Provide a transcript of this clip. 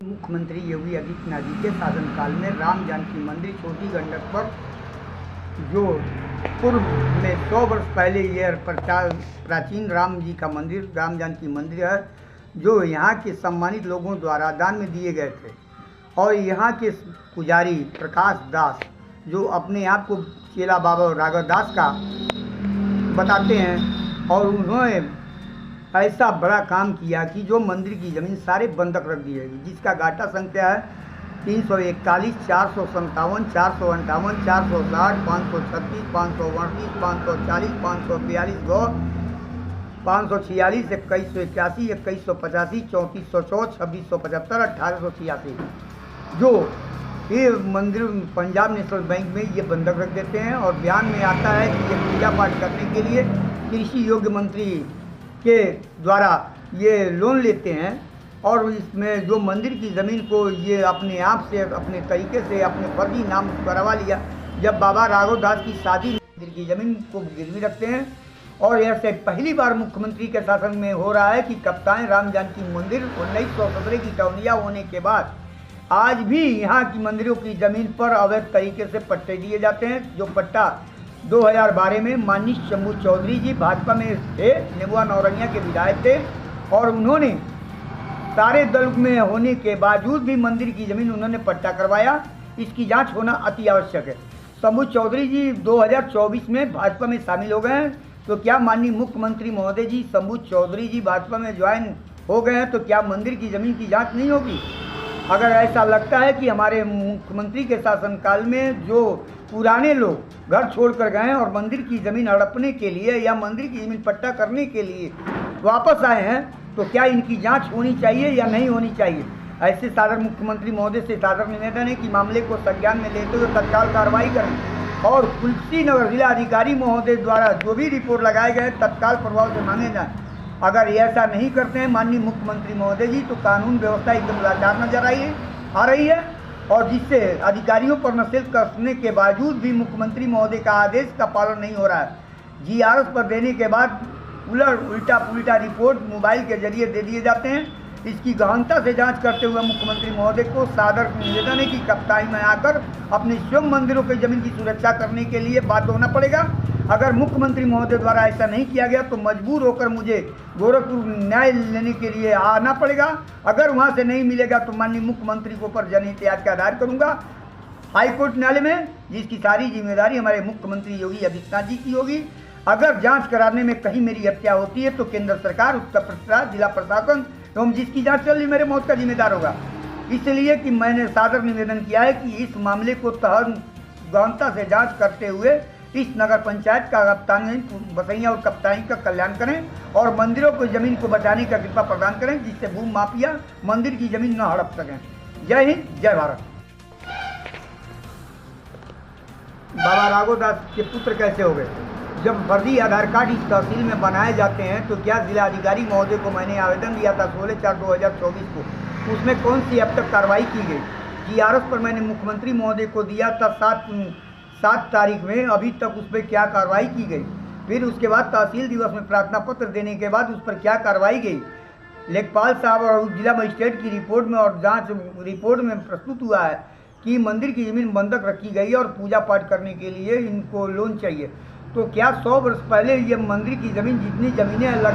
मुख्यमंत्री योगी आदित्यनाथ जी के शासनकाल में राम जानकी मंदिर छोटी गंडक पर जो पूर्व में 100 वर्ष पहले यह प्राचीन राम जी का मंदिर राम जानकी मंदिर है, जो यहाँ के सम्मानित लोगों द्वारा दान में दिए गए थे। और यहाँ के पुजारी प्रकाश दास जो अपने आप को चेला बाबा राघव दास का बताते हैं, और उन्होंने ऐसा बड़ा काम किया कि जो मंदिर की ज़मीन सारे बंधक रख दी जाएगी, जिसका घाटा संख्या है 341, 457, 458, 460, 536, 538, 540, 542 गौ, 546, 2181, 2185, 3404, 2675, 1886, जो ये मंदिर पंजाब नेशनल बैंक में ये बंधक रख देते हैं। और बयान में आता है कि ये पूजा पाठ करने के लिए कृषि योग्य मंत्री के द्वारा ये लोन लेते हैं, और इसमें जो मंदिर की ज़मीन को ये अपने आप से अपने तरीके से अपने फर्जी नाम करवा लिया। जब बाबा राघव दास की शादी मंदिर की ज़मीन को गिरवी रखते हैं, और ऐसे पहली बार मुख्यमंत्री के शासन में हो रहा है कि कप्तान राम जानकी मंदिर 1917 की टौनिया होने के बाद आज भी यहाँ की मंदिरों की ज़मीन पर अवैध तरीके से पट्टे दिए जाते हैं। जो पट्टा 2012 में माननीय शंभू चौधरी जी भाजपा में थे, नेबुआ नौरंगिया के विधायक थे, और उन्होंने सारे दल में होने के बावजूद भी मंदिर की ज़मीन उन्होंने पट्टा करवाया। इसकी जांच होना अति आवश्यक है। शंभू चौधरी जी 2024 में भाजपा में शामिल हो गए हैं, तो क्या माननीय मुख्यमंत्री महोदय जी शंभू चौधरी जी भाजपा में ज्वाइन हो गए हैं, तो क्या मंदिर की ज़मीन की जाँच नहीं होगी? अगर ऐसा लगता है कि हमारे मुख्यमंत्री के शासनकाल में जो पुराने लोग घर छोड़कर गए हैं और मंदिर की ज़मीन हड़पने के लिए या मंदिर की ज़मीन पट्टा करने के लिए वापस आए हैं, तो क्या इनकी जांच होनी चाहिए या नहीं होनी चाहिए? ऐसे सादर मुख्यमंत्री महोदय से सादर निवेदन है कि मामले को संज्ञान में लेते हुए तत्काल कार्रवाई करें, और कुशीनगर जिला अधिकारी महोदय द्वारा जो भी रिपोर्ट लगाए गए तत्काल प्रभाव से मांगे जाएँ। अगर ये ऐसा नहीं करते हैं माननीय मुख्यमंत्री महोदय जी, तो कानून व्यवस्था एकदम लाचार नजर आ रही है, और जिससे अधिकारियों पर नकेल कसने के बावजूद भी मुख्यमंत्री महोदय का आदेश का पालन नहीं हो रहा है। जीआरएस पर देने के बाद उल्टा पुल्टा रिपोर्ट मोबाइल के जरिए दे दिए जाते हैं। इसकी गहनता से जांच करते हुए मुख्यमंत्री महोदय को सादर निवेदन है कि कप्ताई में आकर अपने स्वयं मंदिरों की जमीन की सुरक्षा करने के लिए बाध्य होना पड़ेगा। अगर मुख्यमंत्री महोदय द्वारा ऐसा नहीं किया गया तो मजबूर होकर मुझे गोरखपुर न्याय लेने के लिए आना पड़ेगा। अगर वहां से नहीं मिलेगा तो माननीय मुख्यमंत्री के ऊपर जनहित याचिका दायर करूंगा हाईकोर्ट न्यायालय में, जिसकी सारी जिम्मेदारी हमारे मुख्यमंत्री योगी आदित्यनाथ जी की होगी। अगर जांच कराने में कहीं मेरी हत्या होती है तो केंद्र सरकार, उत्तर प्रदेश जिला प्रशासन एवं जिसकी जांच चल रही मेरे मौत का जिम्मेदार होगा। इसलिए कि मैंने सादर निवेदन किया है कि इस मामले को गहनता से जांच करते हुए इस नगर पंचायत का कप्तानी बसैया और कप्तानी का कल्याण करें, और मंदिरों को जमीन को बचाने का कृपा प्रदान करें, जिससे भूमि माफिया मंदिर की जमीन न हड़प सकें। जय हिंद, जय भारत। बाबा राघव दास के पुत्र कैसे हो गए? जब फर्जी आधार कार्ड इस तहसील में बनाए जाते हैं तो क्या जिला अधिकारी महोदय को मैंने आवेदन दिया था 16/4/2024 को, उसमें कौन सी अब तक कार्रवाई की गई? जीआरएस पर मैंने मुख्यमंत्री महोदय को दिया था 7 तारीख में, अभी तक उस पर क्या कार्रवाई की गई? फिर उसके बाद तहसील दिवस में प्रार्थना पत्र देने के बाद उस पर क्या कार्रवाई गई? लेखपाल साहब और जिला मजिस्ट्रेट की रिपोर्ट में और जांच रिपोर्ट में प्रस्तुत हुआ है कि मंदिर की ज़मीन बंधक रखी गई और पूजा पाठ करने के लिए इनको लोन चाहिए। तो क्या 100 वर्ष पहले ये मंदिर की ज़मीन जितनी ज़मीनें लग